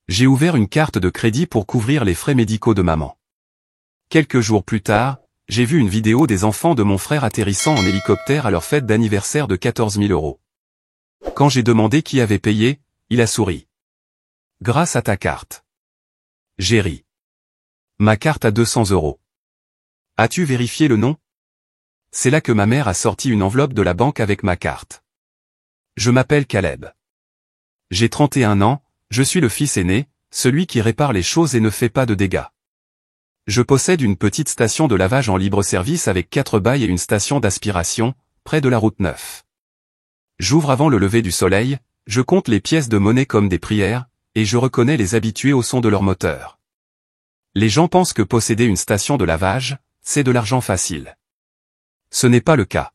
J'ai ouvert une carte de crédit pour couvrir les frais médicaux de maman. Quelques jours plus tard, j'ai vu une vidéo des enfants de mon frère atterrissant en hélicoptère à leur fête d'anniversaire de 14 000 €. Quand j'ai demandé qui avait payé, il a souri. Grâce à ta carte. J'ai ri. Ma carte à 200 €. As-tu vérifié le nom? C'est là que ma mère a sorti une enveloppe de la banque avec ma carte. Je m'appelle Caleb. J'ai 31 ans, je suis le fils aîné, celui qui répare les choses et ne fait pas de dégâts. Je possède une petite station de lavage en libre-service avec 4 bails et une station d'aspiration, près de la route 9. J'ouvre avant le lever du soleil, je compte les pièces de monnaie comme des prières, et je reconnais les habitués au son de leur moteur. Les gens pensent que posséder une station de lavage, c'est de l'argent facile. Ce n'est pas le cas.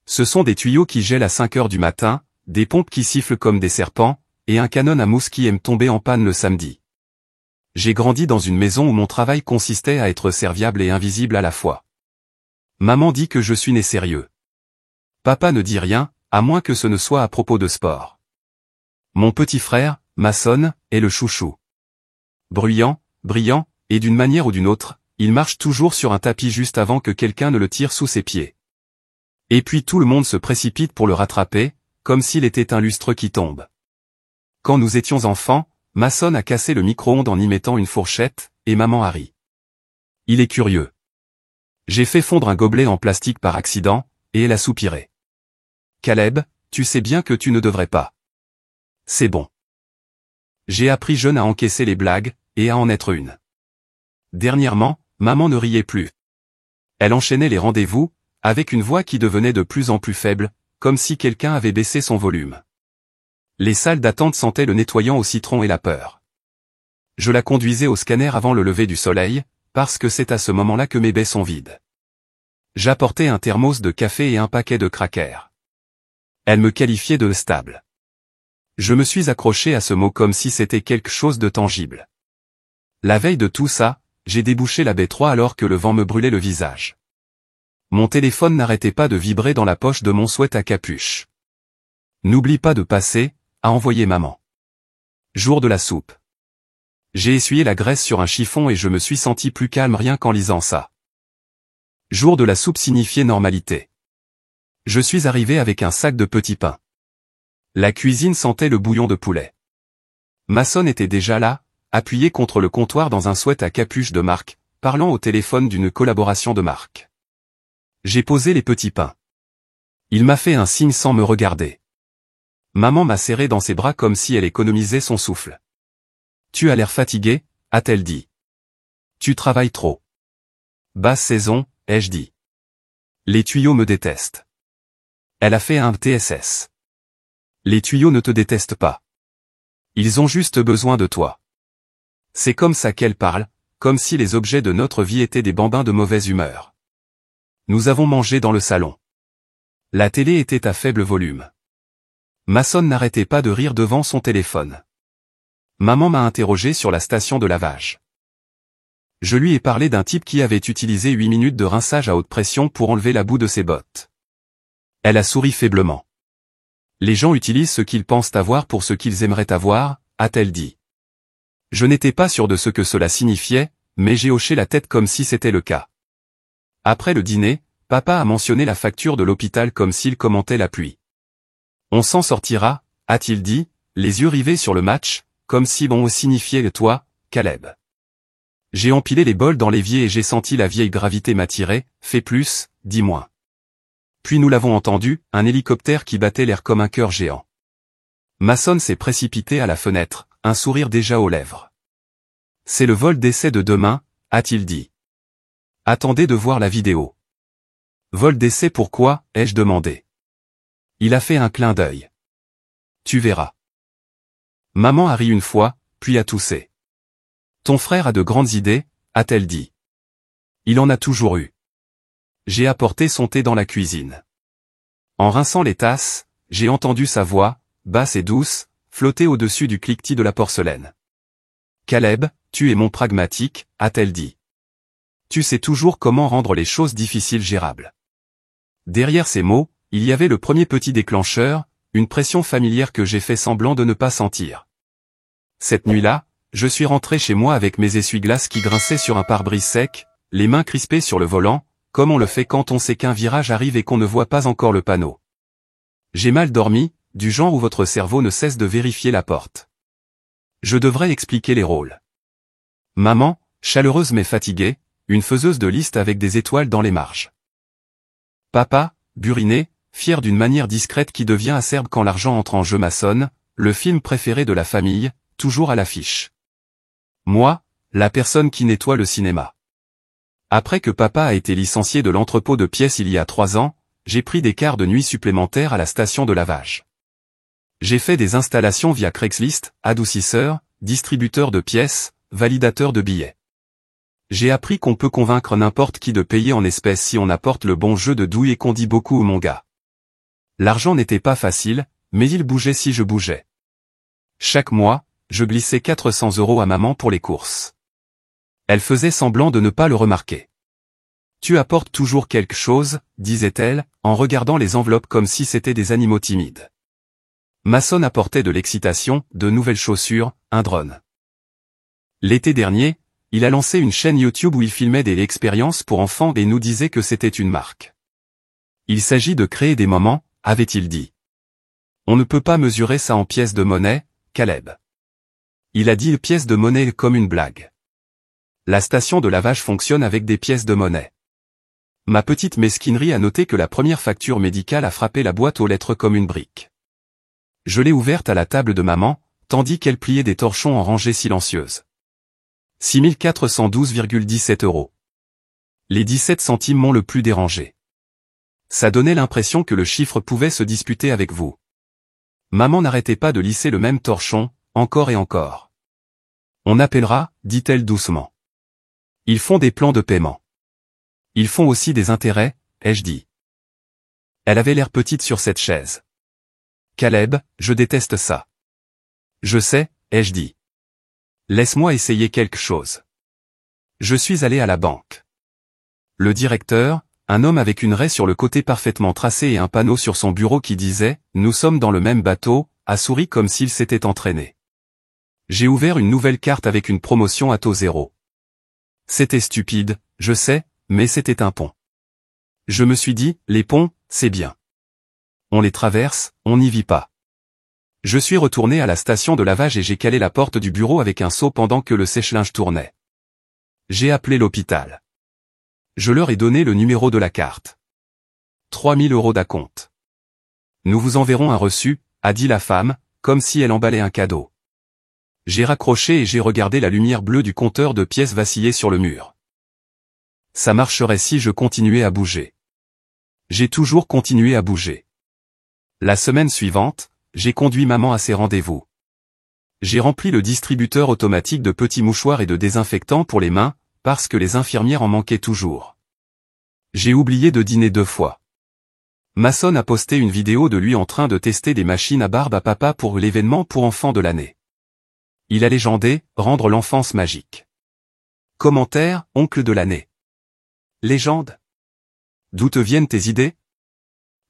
Ce sont des tuyaux qui gèlent à 5 heures du matin, des pompes qui sifflent comme des serpents, et un canon à mousse qui aime tomber en panne le samedi. J'ai grandi dans une maison où mon travail consistait à être serviable et invisible à la fois. Maman dit que je suis né sérieux. Papa ne dit rien, à moins que ce ne soit à propos de sport. Mon petit frère, Mason, est le chouchou. Bruyant, brillant, et d'une manière ou d'une autre, il marche toujours sur un tapis juste avant que quelqu'un ne le tire sous ses pieds. Et puis tout le monde se précipite pour le rattraper, comme s'il était un lustre qui tombe. Quand nous étions enfants, Mason a cassé le micro-ondes en y mettant une fourchette, et maman a ri. Il est curieux. J'ai fait fondre un gobelet en plastique par accident, et elle a soupiré. Caleb, tu sais bien que tu ne devrais pas. C'est bon. J'ai appris jeune à encaisser les blagues, et à en être une. Dernièrement, maman ne riait plus. Elle enchaînait les rendez-vous, avec une voix qui devenait de plus en plus faible, comme si quelqu'un avait baissé son volume. Les salles d'attente sentaient le nettoyant au citron et la peur. Je la conduisais au scanner avant le lever du soleil, parce que c'est à ce moment-là que mes baies sont vides. J'apportais un thermos de café et un paquet de crackers. Elle me qualifiait de stable. Je me suis accroché à ce mot comme si c'était quelque chose de tangible. La veille de tout ça, j'ai débouché la baie 3 alors que le vent me brûlait le visage. Mon téléphone n'arrêtait pas de vibrer dans la poche de mon sweat à capuche. N'oublie pas de passer, a envoyé maman. Jour de la soupe. J'ai essuyé la graisse sur un chiffon et je me suis senti plus calme rien qu'en lisant ça. Jour de la soupe signifiait normalité. Je suis arrivé avec un sac de petits pains. La cuisine sentait le bouillon de poulet. Mason était déjà là, appuyé contre le comptoir dans un sweat à capuche de marque, parlant au téléphone d'une collaboration de marque. J'ai posé les petits pains. Il m'a fait un signe sans me regarder. Maman m'a serré dans ses bras comme si elle économisait son souffle. Tu as l'air fatigué, a-t-elle dit. Tu travailles trop. Basse saison, ai-je dit. Les tuyaux me détestent. Elle a fait un TSS. Les tuyaux ne te détestent pas. Ils ont juste besoin de toi. C'est comme ça qu'elle parle, comme si les objets de notre vie étaient des bambins de mauvaise humeur. Nous avons mangé dans le salon. La télé était à faible volume. Mason n'arrêtait pas de rire devant son téléphone. Maman m'a interrogé sur la station de lavage. Je lui ai parlé d'un type qui avait utilisé 8 minutes de rinçage à haute pression pour enlever la boue de ses bottes. Elle a souri faiblement. Les gens utilisent ce qu'ils pensent avoir pour ce qu'ils aimeraient avoir, a-t-elle dit. Je n'étais pas sûr de ce que cela signifiait, mais j'ai hoché la tête comme si c'était le cas. Après le dîner, papa a mentionné la facture de l'hôpital comme s'il commentait la pluie. On s'en sortira, a-t-il dit, les yeux rivés sur le match, comme si bon signifiait toi, Caleb. J'ai empilé les bols dans l'évier et j'ai senti la vieille gravité m'attirer, fais plus, dis moins. Puis nous l'avons entendu, un hélicoptère qui battait l'air comme un cœur géant. Mason s'est précipité à la fenêtre, un sourire déjà aux lèvres. C'est le vol d'essai de demain, a-t-il dit. Attendez de voir la vidéo. Vol d'essai pourquoi, ai-je demandé. Il a fait un clin d'œil. Tu verras. Maman a ri une fois, puis a toussé. Ton frère a de grandes idées, a-t-elle dit. Il en a toujours eu. J'ai apporté son thé dans la cuisine. En rinçant les tasses, j'ai entendu sa voix, basse et douce, flotter au-dessus du cliquetis de la porcelaine. Caleb, tu es mon pragmatique, a-t-elle dit. Tu sais toujours comment rendre les choses difficiles gérables. Derrière ces mots, il y avait le premier petit déclencheur, une pression familière que j'ai fait semblant de ne pas sentir. Cette nuit-là, je suis rentré chez moi avec mes essuie-glaces qui grinçaient sur un pare-brise sec, les mains crispées sur le volant, comme on le fait quand on sait qu'un virage arrive et qu'on ne voit pas encore le panneau. J'ai mal dormi, du genre où votre cerveau ne cesse de vérifier la porte. Je devrais expliquer les rôles. Maman, chaleureuse mais fatiguée, une faiseuse de liste avec des étoiles dans les marges. Papa, buriné, fier d'une manière discrète qui devient acerbe quand l'argent entre en jeu. Maçonne, le film préféré de la famille, toujours à l'affiche. Moi, la personne qui nettoie le cinéma. Après que papa a été licencié de l'entrepôt de pièces il y a 3 ans, j'ai pris des quarts de nuit supplémentaires à la station de lavage. J'ai fait des installations via Craigslist, adoucisseur, distributeur de pièces, validateur de billets. J'ai appris qu'on peut convaincre n'importe qui de payer en espèces si on apporte le bon jeu de douille et qu'on dit beaucoup mon gars. L'argent n'était pas facile, mais il bougeait si je bougeais. Chaque mois, je glissais 400 € à maman pour les courses. Elle faisait semblant de ne pas le remarquer. Tu apportes toujours quelque chose, disait-elle, en regardant les enveloppes comme si c'était des animaux timides. Maçonne apportait de l'excitation, de nouvelles chaussures, un drone. L'été dernier, il a lancé une chaîne YouTube où il filmait des expériences pour enfants et nous disait que c'était une marque. Il s'agit de créer des moments, avait-il dit. On ne peut pas mesurer ça en pièces de monnaie, Caleb. Il a dit pièces de monnaie comme une blague. La station de lavage fonctionne avec des pièces de monnaie. Ma petite mesquinerie a noté que la première facture médicale a frappé la boîte aux lettres comme une brique. Je l'ai ouverte à la table de maman, tandis qu'elle pliait des torchons en rangée silencieuse. 6 412,17 €. Les 17 centimes m'ont le plus dérangé. Ça donnait l'impression que le chiffre pouvait se disputer avec vous. Maman n'arrêtait pas de lisser le même torchon, encore et encore. On appellera, dit-elle doucement. Ils font des plans de paiement. Ils font aussi des intérêts, ai-je dit. Elle avait l'air petite sur cette chaise. Caleb, je déteste ça. Je sais, ai-je dit. Laisse-moi essayer quelque chose. Je suis allé à la banque. Le directeur, un homme avec une raie sur le côté parfaitement tracée et un panneau sur son bureau qui disait « Nous sommes dans le même bateau », a souri comme s'il s'était entraîné. J'ai ouvert une nouvelle carte avec une promotion à taux zéro. C'était stupide, je sais, mais c'était un pont. Je me suis dit, les ponts, c'est bien. On les traverse, on n'y vit pas. Je suis retourné à la station de lavage et j'ai calé la porte du bureau avec un seau pendant que le sèche-linge tournait. J'ai appelé l'hôpital. Je leur ai donné le numéro de la carte. 3 000 € d'acompte. Nous vous enverrons un reçu, a dit la femme, comme si elle emballait un cadeau. J'ai raccroché et j'ai regardé la lumière bleue du compteur de pièces vaciller sur le mur. Ça marcherait si je continuais à bouger. J'ai toujours continué à bouger. La semaine suivante, j'ai conduit maman à ses rendez-vous. J'ai rempli le distributeur automatique de petits mouchoirs et de désinfectants pour les mains, parce que les infirmières en manquaient toujours. J'ai oublié de dîner 2 fois. Maçonne a posté une vidéo de lui en train de tester des machines à barbe à papa pour l'événement pour enfants de l'année. Il a légendé, rendre l'enfance magique. Commentaire, oncle de l'année. Légende. D'où te viennent tes idées?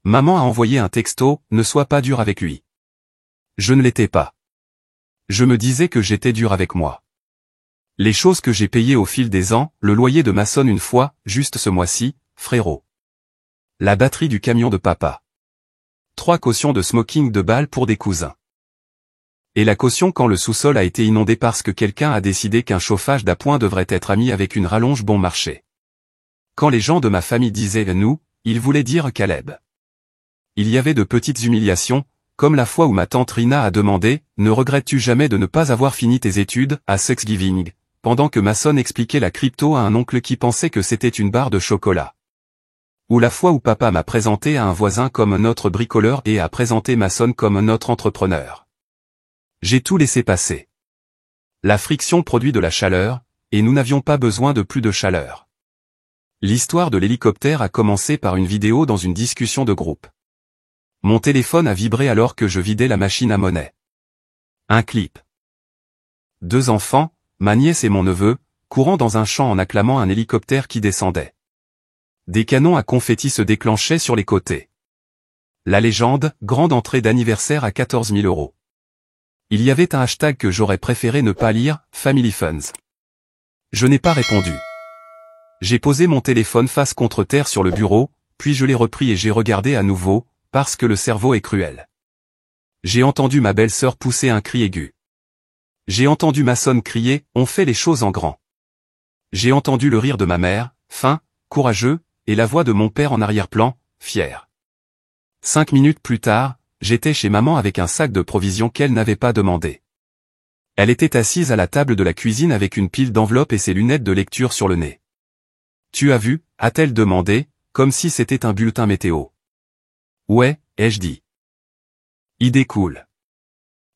Maman a envoyé un texto, ne sois pas dur avec lui. Je ne l'étais pas. Je me disais que j'étais dur avec moi. Les choses que j'ai payées au fil des ans, le loyer de Maçonne une fois, juste ce mois-ci, frérot. La batterie du camion de papa. 3 cautions de smoking de balles pour des cousins. Et la caution quand le sous-sol a été inondé parce que quelqu'un a décidé qu'un chauffage d'appoint devrait être ami avec une rallonge bon marché. Quand les gens de ma famille disaient « nous », ils voulaient dire Caleb. Il y avait de petites humiliations, comme la fois où ma tante Rina a demandé « Ne regrettes-tu jamais de ne pas avoir fini tes études » à Thanksgiving, pendant que Maçonne expliquait la crypto à un oncle qui pensait que c'était une barre de chocolat. Ou la fois où papa m'a présenté à un voisin comme notre bricoleur et a présenté Maçonne comme notre entrepreneur. J'ai tout laissé passer. La friction produit de la chaleur, et nous n'avions pas besoin de plus de chaleur. L'histoire de l'hélicoptère a commencé par une vidéo dans une discussion de groupe. Mon téléphone a vibré alors que je vidais la machine à monnaie. Un clip. 2 enfants, ma nièce et mon neveu, courant dans un champ en acclamant un hélicoptère qui descendait. Des canons à confetti se déclenchaient sur les côtés. La légende, grande entrée d'anniversaire à 14 000 €. Il y avait un hashtag que j'aurais préféré ne pas lire, Family Funds. Je n'ai pas répondu. J'ai posé mon téléphone face contre terre sur le bureau, puis je l'ai repris et j'ai regardé à nouveau, parce que le cerveau est cruel. J'ai entendu ma belle-sœur pousser un cri aigu. J'ai entendu ma sonne crier, on fait les choses en grand. J'ai entendu le rire de ma mère, fin, courageux, et la voix de mon père en arrière-plan, fier. 5 minutes plus tard, j'étais chez maman avec un sac de provisions qu'elle n'avait pas demandé. Elle était assise à la table de la cuisine avec une pile d'enveloppes et ses lunettes de lecture sur le nez. « Tu as vu ?» a-t-elle demandé, comme si c'était un bulletin météo. « Ouais » ai-je dit. « Idée cool. »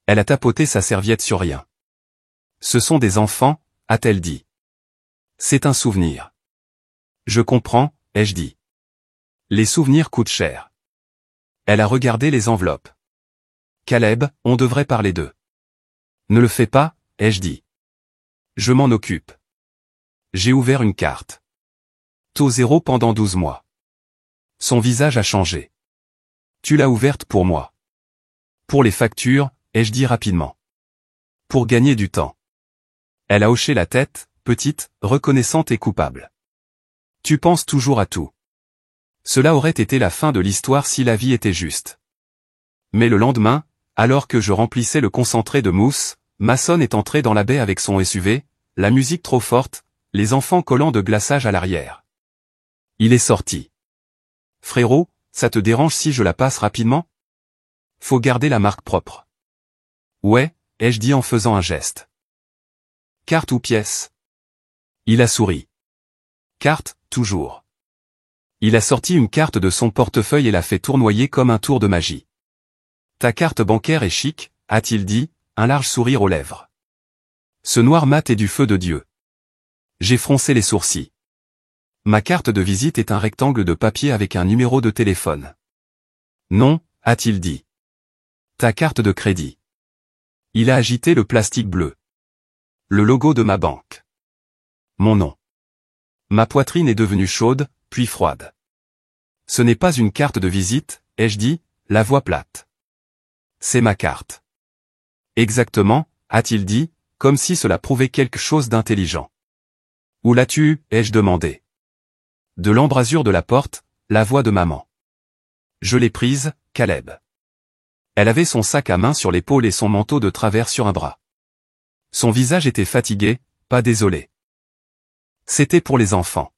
Elle a tapoté sa serviette sur rien. « Ce sont des enfants » a-t-elle dit. « C'est un souvenir. »« Je comprends » ai-je dit. « Les souvenirs coûtent cher. » Elle a regardé les enveloppes. « Caleb, on devrait parler d'eux. »« Ne le fais pas » ai-je dit. « Je m'en occupe. » J'ai ouvert une carte. Taux 0 pendant 12 mois. Son visage a changé. « Tu l'as ouverte pour moi. »« Pour les factures » ai-je dit rapidement. « Pour gagner du temps. » Elle a hoché la tête, petite, reconnaissante et coupable. « Tu penses toujours à tout. » Cela aurait été la fin de l'histoire si la vie était juste. Mais le lendemain, alors que je remplissais le concentré de mousse, Mason est entré dans la baie avec son SUV, la musique trop forte, les enfants collants de glaçage à l'arrière. Il est sorti. « Frérot, ça te dérange si je la passe rapidement ? Faut garder la marque propre. »« Ouais » ai-je dit en faisant un geste. « Carte ou pièce ?» Il a souri. « Carte, toujours. » Il a sorti une carte de son portefeuille et l'a fait tournoyer comme un tour de magie. « Ta carte bancaire est chic » a-t-il dit, un large sourire aux lèvres. Ce noir mat est du feu de Dieu. J'ai froncé les sourcils. Ma carte de visite est un rectangle de papier avec un numéro de téléphone. Non, a-t-il dit. Ta carte de crédit. Il a agité le plastique bleu. Le logo de ma banque. Mon nom. Ma poitrine est devenue chaude, puis froide. Ce n'est pas une carte de visite, ai-je dit, la voix plate. C'est ma carte. Exactement, a-t-il dit, comme si cela prouvait quelque chose d'intelligent. Où l'as-tu eu, ai-je demandé. De l'embrasure de la porte, la voix de maman. Je l'ai prise, Caleb. Elle avait son sac à main sur l'épaule et son manteau de travers sur un bras. Son visage était fatigué, pas désolé. C'était pour les enfants.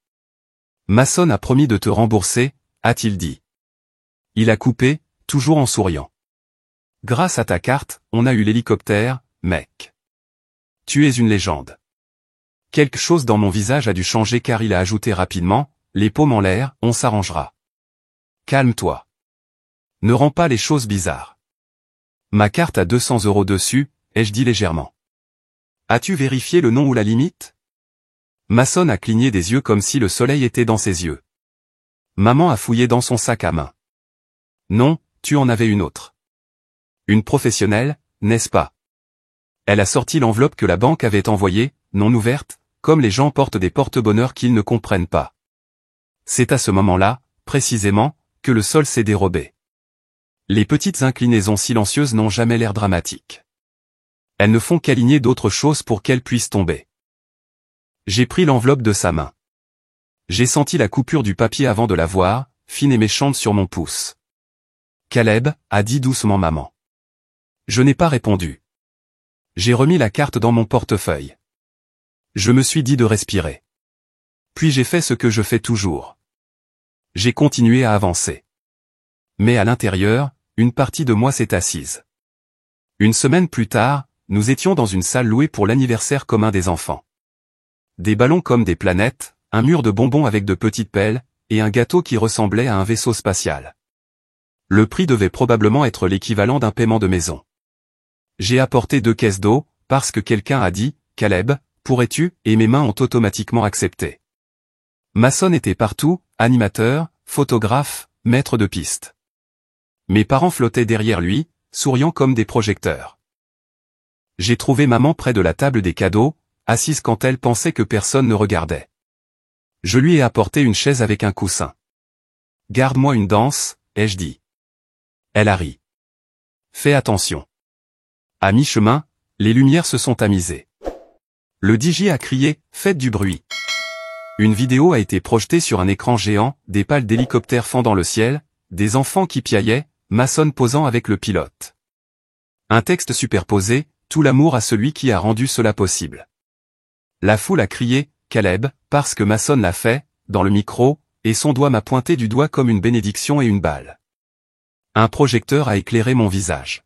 Mason a promis de te rembourser, a-t-il dit. Il a coupé, toujours en souriant. Grâce à ta carte, on a eu l'hélicoptère, mec. Tu es une légende. Quelque chose dans mon visage a dû changer car il a ajouté rapidement, les paumes en l'air, on s'arrangera. Calme-toi. Ne rends pas les choses bizarres. Ma carte a 200 € dessus, ai-je dit légèrement. As-tu vérifié le nom ou la limite? Mason a cligné des yeux comme si le soleil était dans ses yeux. Maman a fouillé dans son sac à main. Non, tu en avais une autre. Une professionnelle, n'est-ce pas? Elle a sorti l'enveloppe que la banque avait envoyée, non ouverte, comme les gens portent des porte-bonheur qu'ils ne comprennent pas. C'est à ce moment-là, précisément, que le sol s'est dérobé. Les petites inclinaisons silencieuses n'ont jamais l'air dramatiques. Elles ne font qu'aligner d'autres choses pour qu'elles puissent tomber. J'ai pris l'enveloppe de sa main. J'ai senti la coupure du papier avant de la voir, fine et méchante sur mon pouce. Caleb, a dit doucement maman. Je n'ai pas répondu. J'ai remis la carte dans mon portefeuille. Je me suis dit de respirer. Puis j'ai fait ce que je fais toujours. J'ai continué à avancer. Mais à l'intérieur, une partie de moi s'est assise. Une semaine plus tard, nous étions dans une salle louée pour l'anniversaire commun des enfants. Des ballons comme des planètes, un mur de bonbons avec de petites pelles, et un gâteau qui ressemblait à un vaisseau spatial. Le prix devait probablement être l'équivalent d'un paiement de maison. J'ai apporté 2 caisses d'eau, parce que quelqu'un a dit, « Caleb, pourrais-tu » et mes mains ont automatiquement accepté. Mason était partout, animateur, photographe, maître de piste. Mes parents flottaient derrière lui, souriant comme des projecteurs. J'ai trouvé maman près de la table des cadeaux, assise quand elle pensait que personne ne regardait. Je lui ai apporté une chaise avec un coussin. « Garde-moi une danse » ai-je dit. Elle a ri. « Fais attention. À mi-chemin, les lumières se sont tamisées. Le DJ a crié « Faites du bruit ». Une vidéo a été projetée sur un écran géant, des pales d'hélicoptères fendant le ciel, des enfants qui piaillaient, Mason posant avec le pilote. Un texte superposé, tout l'amour à celui qui a rendu cela possible. La foule a crié « Caleb » parce que Mason l'a fait, dans le micro, et son doigt m'a pointé du doigt comme une bénédiction et une balle. Un projecteur a éclairé mon visage.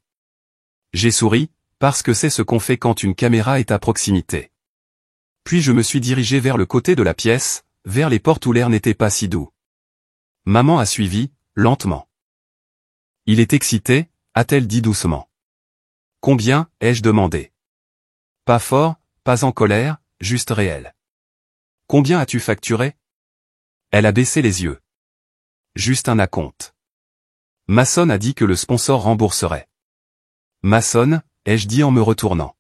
J'ai souri, parce que c'est ce qu'on fait quand une caméra est à proximité. Puis je me suis dirigé vers le côté de la pièce, vers les portes où l'air n'était pas si doux. Maman a suivi, lentement. Il est excité, a-t-elle dit doucement. Combien, ai-je demandé. Pas fort, pas en colère, juste réel. Combien as-tu facturé? Elle a baissé les yeux. Juste un acompte. Mason a dit que le sponsor rembourserait. Mason, ai-je dit en me retournant.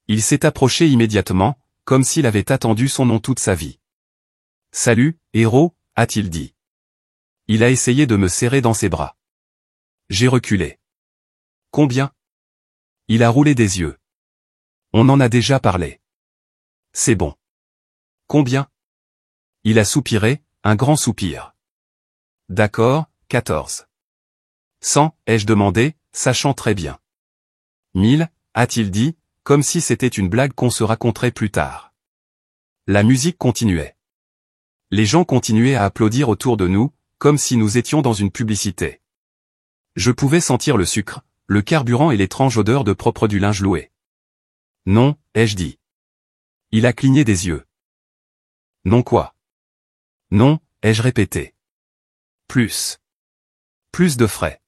Il s'est approché immédiatement, comme s'il avait attendu son nom toute sa vie. Salut, héros, a-t-il dit. Il a essayé de me serrer dans ses bras. J'ai reculé. Combien? Il a roulé des yeux. On en a déjà parlé. C'est bon. Combien? Il a soupiré, un grand soupir. D'accord, 14. 100, ai-je demandé, sachant très bien. 1000, a-t-il dit, comme si c'était une blague qu'on se raconterait plus tard. La musique continuait. Les gens continuaient à applaudir autour de nous, comme si nous étions dans une publicité. Je pouvais sentir le sucre, le carburant et l'étrange odeur de propre du linge loué. Non, ai-je dit. Il a cligné des yeux. Non quoi? Non, ai-je répété. Plus. Plus de frais.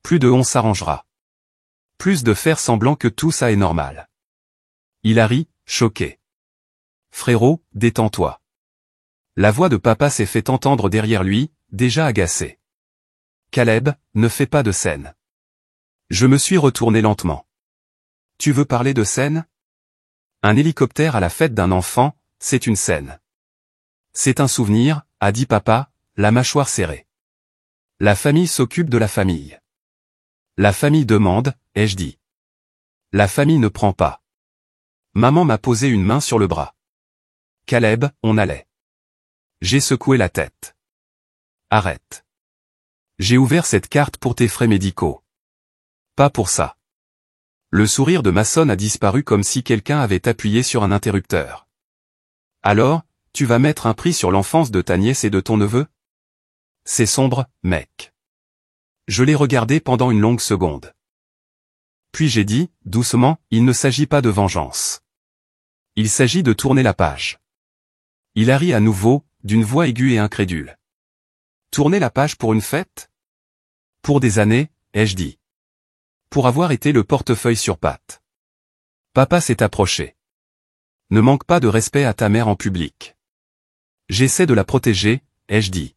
Plus de on s'arrangera. Plus de faire semblant que tout ça est normal. Il a ri, choqué. Frérot, détends-toi. La voix de papa s'est fait entendre derrière lui, déjà agacé. Caleb, ne fais pas de scène. Je me suis retourné lentement. Tu veux parler de scène? Un hélicoptère à la fête d'un enfant, c'est une scène. C'est un souvenir, a dit papa, la mâchoire serrée. La famille s'occupe de la famille. La famille demande, ai-je dit. La famille ne prend pas. Maman m'a posé une main sur le bras. Caleb, on allait. J'ai secoué la tête. Arrête. J'ai ouvert cette carte pour tes frais médicaux. Pas pour ça. Le sourire de Mason a disparu comme si quelqu'un avait appuyé sur un interrupteur. Alors, tu vas mettre un prix sur l'enfance de ta nièce et de ton neveu? C'est sombre, mec. Je l'ai regardé pendant une longue seconde. Puis j'ai dit, doucement, il ne s'agit pas de vengeance. Il s'agit de tourner la page. Il a ri à nouveau, d'une voix aiguë et incrédule. Tourner la page pour une fête? Pour des années, ai-je dit. Pour avoir été le portefeuille sur pattes. Papa s'est approché. Ne manque pas de respect à ta mère en public. J'essaie de la protéger, ai-je dit.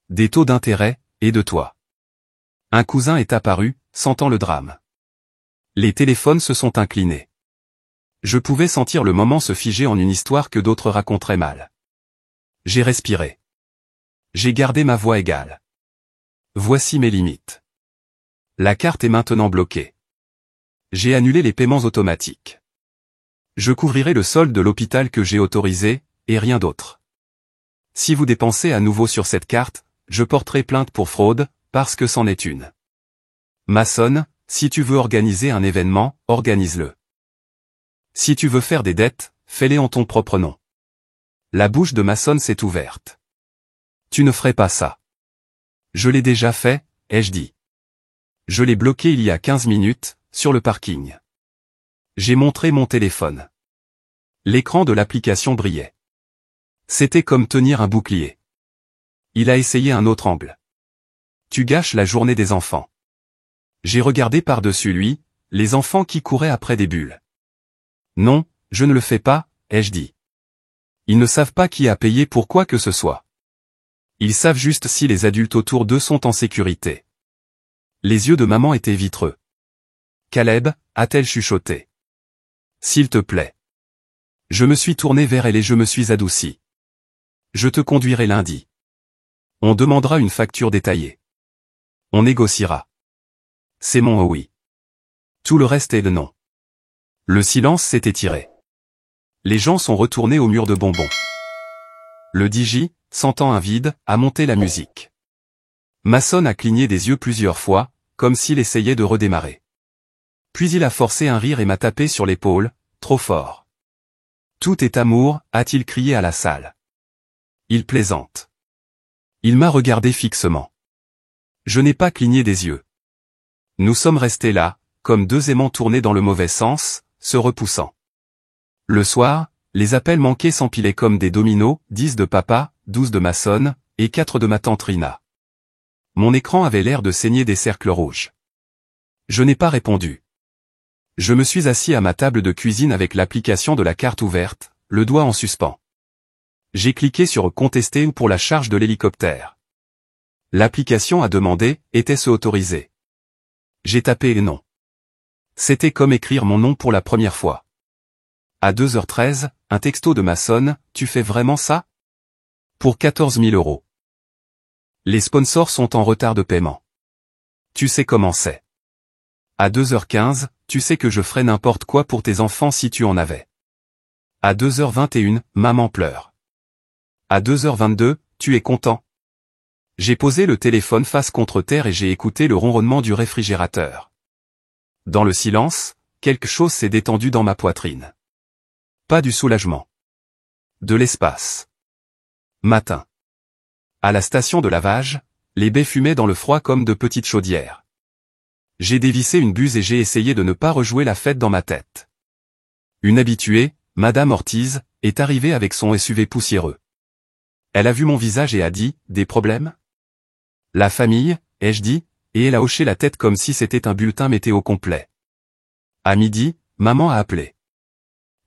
Des taux d'intérêt, et de toi. Un cousin est apparu, sentant le drame. Les téléphones se sont inclinés. Je pouvais sentir le moment se figer en une histoire que d'autres raconteraient mal. J'ai respiré. J'ai gardé ma voix égale. Voici mes limites. La carte est maintenant bloquée. J'ai annulé les paiements automatiques. Je couvrirai le solde de l'hôpital que j'ai autorisé, et rien d'autre. Si vous dépensez à nouveau sur cette carte, je porterai plainte pour fraude, parce que c'en est une. Mason, si tu veux organiser un événement, organise-le. Si tu veux faire des dettes, fais-les en ton propre nom. La bouche de Mason s'est ouverte. Tu ne ferais pas ça. Je l'ai déjà fait, ai-je dit. Je l'ai bloqué il y a 15 minutes, sur le parking. J'ai montré mon téléphone. L'écran de l'application brillait. C'était comme tenir un bouclier. Il a essayé un autre angle. Tu gâches la journée des enfants. J'ai regardé par-dessus lui, les enfants qui couraient après des bulles. Non, je ne le fais pas, ai-je dit. Ils ne savent pas qui a payé pour quoi que ce soit. Ils savent juste si les adultes autour d'eux sont en sécurité. Les yeux de maman étaient vitreux. Caleb, a-t-elle chuchoté. S'il te plaît. Je me suis tourné vers elle et je me suis adouci. Je te conduirai lundi. On demandera une facture détaillée. On négociera. C'est mon oui. Tout le reste est le non. Le silence s'est étiré. Les gens sont retournés au mur de bonbons. Le DJ, sentant un vide, a monté la musique. Mason a cligné des yeux plusieurs fois, comme s'il essayait de redémarrer. Puis il a forcé un rire et m'a tapé sur l'épaule, trop fort. Tout est amour, a-t-il crié à la salle. Il plaisante. Il m'a regardé fixement. Je n'ai pas cligné des yeux. Nous sommes restés là, comme deux aimants tournés dans le mauvais sens, se repoussant. Le soir, les appels manqués s'empilaient comme des dominos, 10 de papa, 12 de Mason, et 4 de ma tante Rina. Mon écran avait l'air de saigner des cercles rouges. Je n'ai pas répondu. Je me suis assis à ma table de cuisine avec l'application de la carte ouverte, le doigt en suspens. J'ai cliqué sur « Contester » ou pour la charge de l'hélicoptère. L'application a demandé « Était-ce autorisé ?» J'ai tapé « Non ». C'était comme écrire mon nom pour la première fois. À 2h13, un texto de Mason, « Tu fais vraiment ça ?» Pour 14 000 €. Les sponsors sont en retard de paiement. Tu sais comment c'est. À 2h15, tu sais que je ferais n'importe quoi pour tes enfants si tu en avais. À 2h21, maman pleure. À 2h22, tu es content. J'ai posé le téléphone face contre terre et j'ai écouté le ronronnement du réfrigérateur. Dans le silence, quelque chose s'est détendu dans ma poitrine. Pas du soulagement. De l'espace. Matin. À la station de lavage, les baies fumaient dans le froid comme de petites chaudières. J'ai dévissé une buse et j'ai essayé de ne pas rejouer la fête dans ma tête. Une habituée, Madame Ortiz, est arrivée avec son SUV poussiéreux. Elle a vu mon visage et a dit « Des problèmes ?» La famille, ai-je dit, et elle a hoché la tête comme si c'était un bulletin météo complet. À midi, maman a appelé.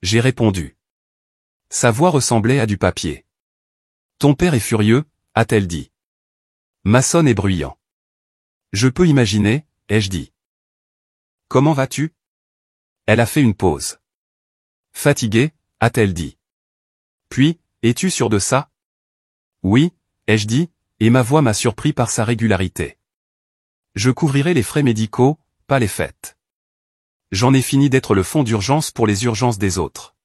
J'ai répondu. Sa voix ressemblait à du papier. Ton père est furieux, a-t-elle dit. Mason est bruyant. Je peux imaginer, ai-je dit. Comment vas-tu? Elle a fait une pause. Fatiguée, a-t-elle dit. Puis, es-tu sûr de ça? Oui, ai-je dit, et ma voix m'a surpris par sa régularité. Je couvrirai les frais médicaux, pas les fêtes. J'en ai fini d'être le fonds d'urgence pour les urgences des autres.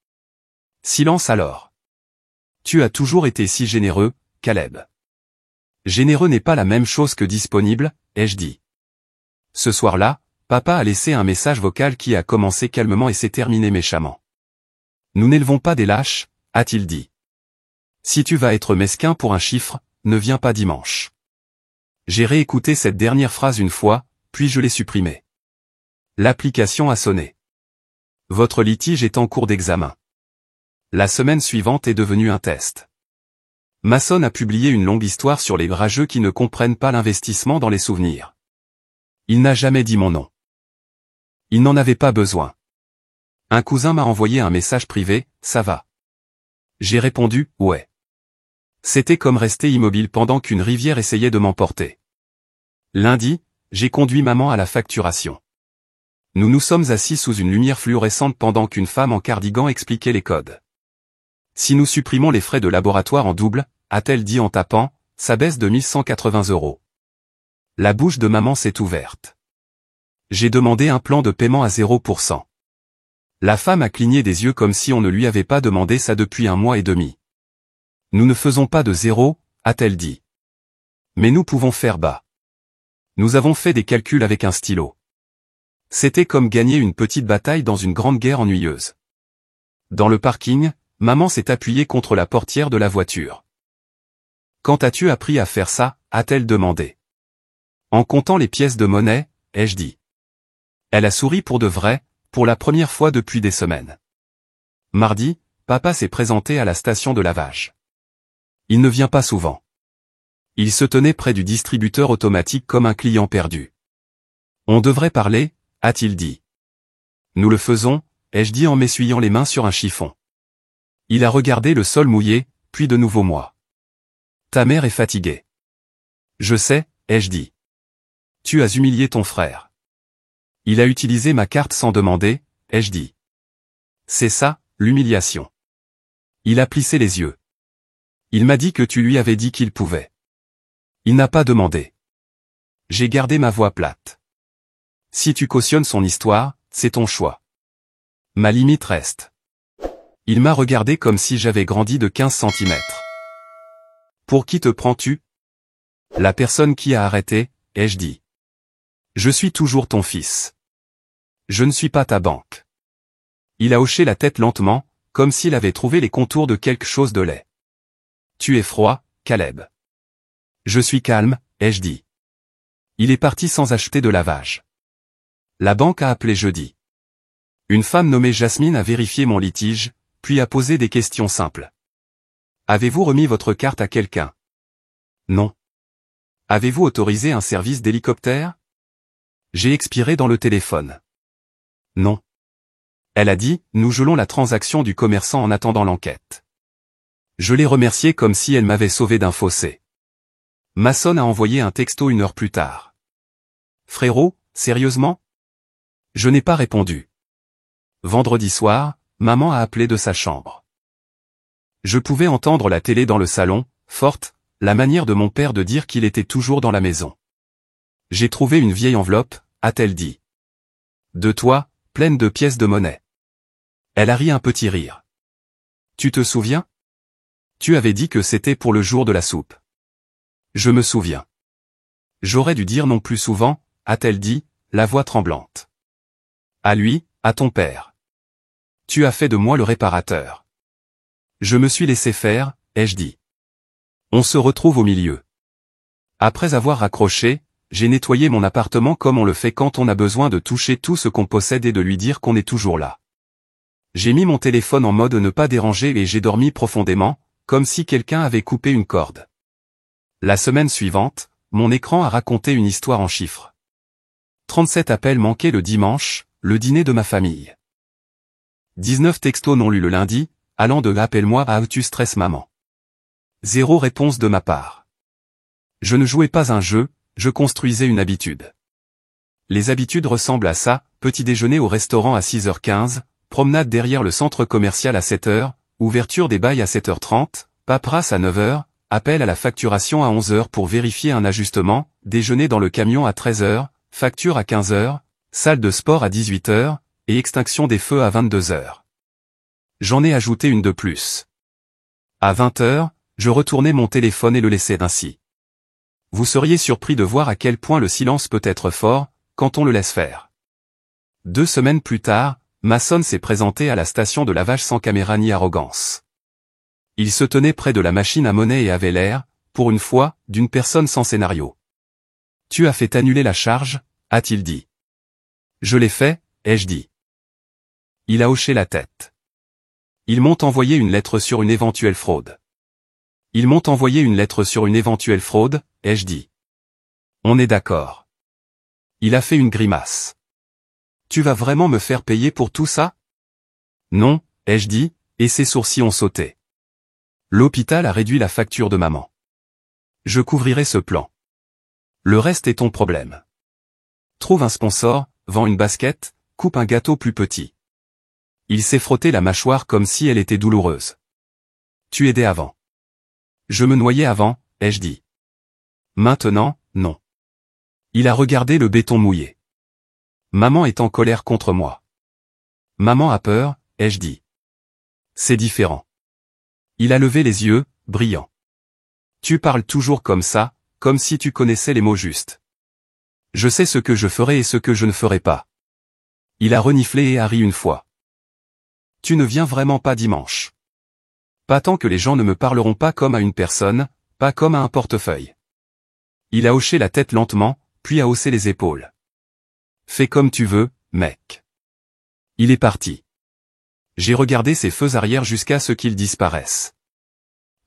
Silence alors. Tu as toujours été si généreux, Caleb. Généreux n'est pas la même chose que disponible, ai-je dit. Ce soir-là, papa a laissé un message vocal qui a commencé calmement et s'est terminé méchamment. Nous n'élevons pas des lâches, a-t-il dit. Si tu vas être mesquin pour un chiffre, ne viens pas dimanche. J'ai réécouté cette dernière phrase une fois, puis je l'ai supprimée. L'application a sonné. Votre litige est en cours d'examen. La semaine suivante est devenue un test. Mason a publié une longue histoire sur les rageux qui ne comprennent pas l'investissement dans les souvenirs. Il n'a jamais dit mon nom. Il n'en avait pas besoin. Un cousin m'a envoyé un message privé, ça va. J'ai répondu, ouais. C'était comme rester immobile pendant qu'une rivière essayait de m'emporter. Lundi, j'ai conduit maman à la facturation. Nous nous sommes assis sous une lumière fluorescente pendant qu'une femme en cardigan expliquait les codes. Si nous supprimons les frais de laboratoire en double, a-t-elle dit en tapant, ça baisse de 1180 €. La bouche de maman s'est ouverte. J'ai demandé un plan de paiement à 0%. La femme a cligné des yeux comme si on ne lui avait pas demandé ça depuis 1 mois et demi. Nous ne faisons pas de zéro, a-t-elle dit. Mais nous pouvons faire bas. Nous avons fait des calculs avec un stylo. C'était comme gagner une petite bataille dans une grande guerre ennuyeuse. Dans le parking, maman s'est appuyée contre la portière de la voiture. Quand as-tu appris à faire ça, a-t-elle demandé. En comptant les pièces de monnaie, ai-je dit. Elle a souri pour de vrai, pour la première fois depuis des semaines. Mardi, papa s'est présenté à la station de lavage. Il ne vient pas souvent. Il se tenait près du distributeur automatique comme un client perdu. On devrait parler, a-t-il dit. Nous le faisons, ai-je dit en m'essuyant les mains sur un chiffon. Il a regardé le sol mouillé, puis de nouveau moi. Ta mère est fatiguée. Je sais, ai-je dit. Tu as humilié ton frère. Il a utilisé ma carte sans demander, ai-je dit. C'est ça, l'humiliation. Il a plissé les yeux. Il m'a dit que tu lui avais dit qu'il pouvait. Il n'a pas demandé. J'ai gardé ma voix plate. Si tu cautionnes son histoire, c'est ton choix. Ma limite reste. Il m'a regardé comme si j'avais grandi de 15 centimètres. Pour qui te prends-tu? La personne qui a arrêté, ai-je dit. Je suis toujours ton fils. Je ne suis pas ta banque. Il a hoché la tête lentement, comme s'il avait trouvé les contours de quelque chose de laid. Tu es froid, Caleb. Je suis calme, ai-je dit. Il est parti sans acheter de lavage. La banque a appelé jeudi. Une femme nommée Jasmine a vérifié mon litige, puis a posé des questions simples. Avez-vous remis votre carte à quelqu'un? Non. Avez-vous autorisé un service d'hélicoptère? J'ai expiré dans le téléphone. Non. Elle a dit, nous gelons la transaction du commerçant en attendant l'enquête. Je l'ai remerciée comme si elle m'avait sauvé d'un fossé. Mason a envoyé un texto 1 heure plus tard. Frérot, sérieusement? Je n'ai pas répondu. Vendredi soir, maman a appelé de sa chambre. Je pouvais entendre la télé dans le salon, forte, la manière de mon père de dire qu'il était toujours dans la maison. J'ai trouvé une vieille enveloppe, a-t-elle dit. De toi, pleine de pièces de monnaie. Elle a ri un petit rire. Tu te souviens? Tu avais dit que c'était pour le jour de la soupe. Je me souviens. J'aurais dû dire non plus souvent, a-t-elle dit, la voix tremblante. À lui, à ton père. Tu as fait de moi le réparateur. Je me suis laissé faire, ai-je dit. On se retrouve au milieu. Après avoir raccroché, j'ai nettoyé mon appartement comme on le fait quand on a besoin de toucher tout ce qu'on possède et de lui dire qu'on est toujours là. J'ai mis mon téléphone en mode ne pas déranger et j'ai dormi profondément, comme si quelqu'un avait coupé une corde. La semaine suivante, mon écran a raconté une histoire en chiffres. 37 appels manqués le dimanche, le dîner de ma famille. 19 textos non lus le lundi, allant de appelle-moi à tu stresses maman. 0 réponse de ma part. Je ne jouais pas un jeu, je construisais une habitude. Les habitudes ressemblent à ça, petit déjeuner au restaurant à 6h15, promenade derrière le centre commercial à 7h, ouverture des bails à 7h30, paperasse à 9h, appel à la facturation à 11h pour vérifier un ajustement, déjeuner dans le camion à 13h, facture à 15h, salle de sport à 18h, et extinction des feux à 22h. J'en ai ajouté une de plus. À 20h, je retournais mon téléphone et le laissais ainsi. Vous seriez surpris de voir à quel point le silence peut être fort, quand on le laisse faire. 2 semaines plus tard, Mason s'est présenté à la station de lavage sans caméra ni arrogance. Il se tenait près de la machine à monnaie et avait l'air, pour une fois, d'une personne sans scénario. Tu as fait annuler la charge, a-t-il dit. Je l'ai fait, ai-je dit. Il a hoché la tête. Ils m'ont envoyé une lettre sur une éventuelle fraude. Ils m'ont envoyé une lettre sur une éventuelle fraude, ai-je dit. On est d'accord. Il a fait une grimace. Tu vas vraiment me faire payer pour tout ça? Non, ai-je dit, et ses sourcils ont sauté. L'hôpital a réduit la facture de maman. Je couvrirai ce plan. Le reste est ton problème. Trouve un sponsor, vends une basket, coupe un gâteau plus petit. Il s'est frotté la mâchoire comme si elle était douloureuse. Tu aidais avant. Je me noyais avant, ai-je dit. Maintenant, non. Il a regardé le béton mouillé. Maman est en colère contre moi. Maman a peur, ai-je dit. C'est différent. Il a levé les yeux, brillants. Tu parles toujours comme ça, comme si tu connaissais les mots justes. Je sais ce que je ferai et ce que je ne ferai pas. Il a reniflé et a ri une fois. Tu ne viens vraiment pas dimanche. Pas tant que les gens ne me parleront pas comme à une personne, pas comme à un portefeuille. Il a hoché la tête lentement, puis a haussé les épaules. Fais comme tu veux, mec. Il est parti. J'ai regardé ses feux arrière jusqu'à ce qu'ils disparaissent.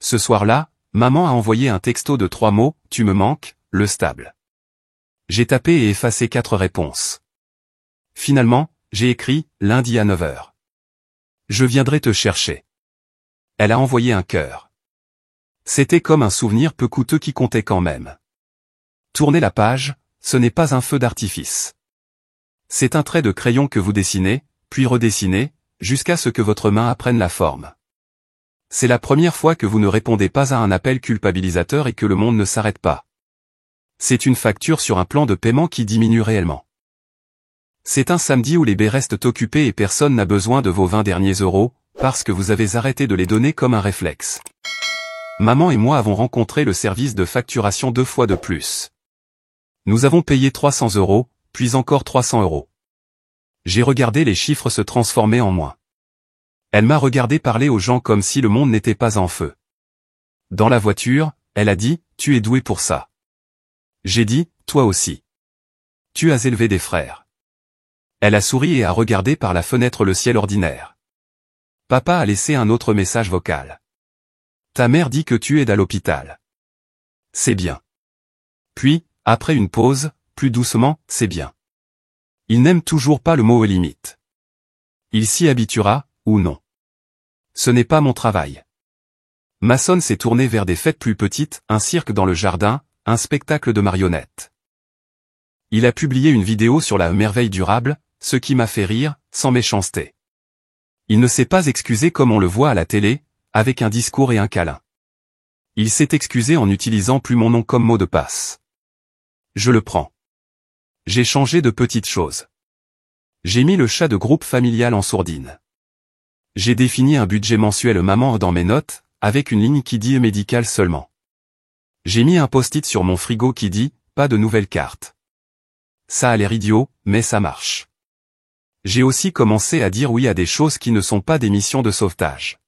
Ce soir-là, maman a envoyé un texto de 3 mots, tu me manques, le stable. J'ai tapé et effacé 4 réponses. Finalement, j'ai écrit, lundi à 9h. Je viendrai te chercher. Elle a envoyé un cœur. C'était comme un souvenir peu coûteux qui comptait quand même. Tournez la page, ce n'est pas un feu d'artifice. C'est un trait de crayon que vous dessinez, puis redessinez, jusqu'à ce que votre main apprenne la forme. C'est la première fois que vous ne répondez pas à un appel culpabilisateur et que le monde ne s'arrête pas. C'est une facture sur un plan de paiement qui diminue réellement. C'est un samedi où les baies restent occupées et personne n'a besoin de vos 20 derniers euros, parce que vous avez arrêté de les donner comme un réflexe. Maman et moi avons rencontré le service de facturation 2 fois de plus. Nous avons payé 300 euros, puis encore 300 euros. J'ai regardé les chiffres se transformer en moins. Elle m'a regardé parler aux gens comme si le monde n'était pas en feu. Dans la voiture, elle a dit, « Tu es doué pour ça. » J'ai dit, « Toi aussi. Tu as élevé des frères. » Elle a souri et a regardé par la fenêtre le ciel ordinaire. Papa a laissé un autre message vocal. Ta mère dit que tu es à l'hôpital. C'est bien. Puis, après une pause, plus doucement, c'est bien. Il n'aime toujours pas le mot limite. Il s'y habituera, ou non. Ce n'est pas mon travail. Mason s'est tourné vers des fêtes plus petites, un cirque dans le jardin, un spectacle de marionnettes. Il a publié une vidéo sur la merveille durable, ce qui m'a fait rire, sans méchanceté. Il ne s'est pas excusé comme on le voit à la télé, avec un discours et un câlin. Il s'est excusé en n'utilisant plus mon nom comme mot de passe. Je le prends. J'ai changé de petites choses. J'ai mis le chat de groupe familial en sourdine. J'ai défini un budget mensuel maman dans mes notes, avec une ligne qui dit médical seulement. J'ai mis un post-it sur mon frigo qui dit, pas de nouvelles cartes. Ça a l'air idiot, mais ça marche. J'ai aussi commencé à dire oui à des choses qui ne sont pas des missions de sauvetage.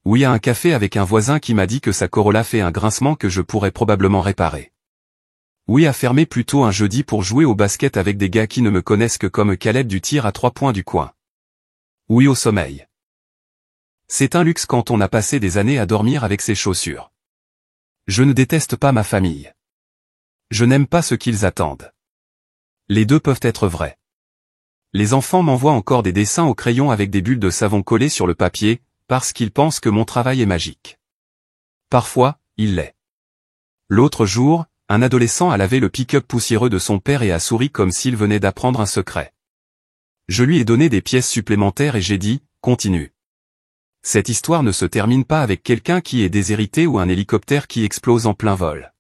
Oui à un café avec un voisin qui m'a dit que sa Corolla fait un grincement que je pourrais probablement réparer. Oui à fermer plus tôt un jeudi pour jouer au basket avec des gars qui ne me connaissent que comme Caleb du tir à 3 points du coin. Oui au sommeil. C'est un luxe quand on a passé des années à dormir avec ses chaussures. Je ne déteste pas ma famille. Je n'aime pas ce qu'ils attendent. Les deux peuvent être vrais. Les enfants m'envoient encore des dessins au crayon avec des bulles de savon collées sur le papier, parce qu'ils pensent que mon travail est magique. Parfois, il l'est. L'autre jour, un adolescent a lavé le pick-up poussiéreux de son père et a souri comme s'il venait d'apprendre un secret. Je lui ai donné des pièces supplémentaires et j'ai dit, continue. Cette histoire ne se termine pas avec quelqu'un qui est déshérité ou un hélicoptère qui explose en plein vol.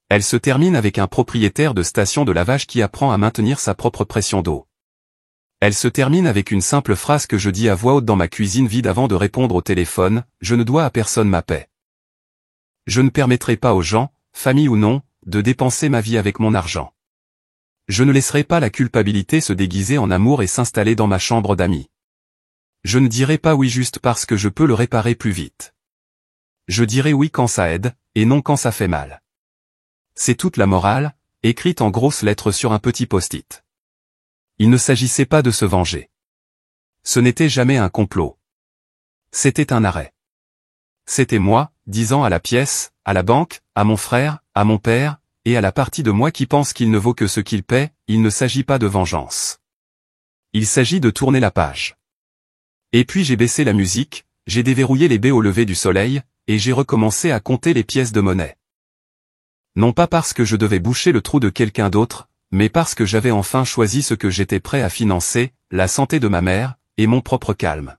Elle se termine avec un propriétaire de station de lavage qui apprend à maintenir sa propre pression d'eau. Elle se termine avec une simple phrase que je dis à voix haute dans ma cuisine vide avant de répondre au téléphone, je ne dois à personne ma paix. Je ne permettrai pas aux gens, famille ou non, de dépenser ma vie avec mon argent. Je ne laisserai pas la culpabilité se déguiser en amour et s'installer dans ma chambre d'amis. Je ne dirai pas oui juste parce que je peux le réparer plus vite. Je dirai oui quand ça aide, et non quand ça fait mal. C'est toute la morale, écrite en grosses lettres sur un petit post-it. Il ne s'agissait pas de se venger. Ce n'était jamais un complot. C'était un arrêt. C'était moi, disant à la pièce, à la banque, à mon frère, à mon père, et à la partie de moi qui pense qu'il ne vaut que ce qu'il paie, il ne s'agit pas de vengeance. Il s'agit de tourner la page. Et puis j'ai baissé la musique, j'ai déverrouillé les baies au lever du soleil, et j'ai recommencé à compter les pièces de monnaie. Non pas parce que je devais boucher le trou de quelqu'un d'autre, mais parce que j'avais enfin choisi ce que j'étais prêt à financer, la santé de ma mère, et mon propre calme.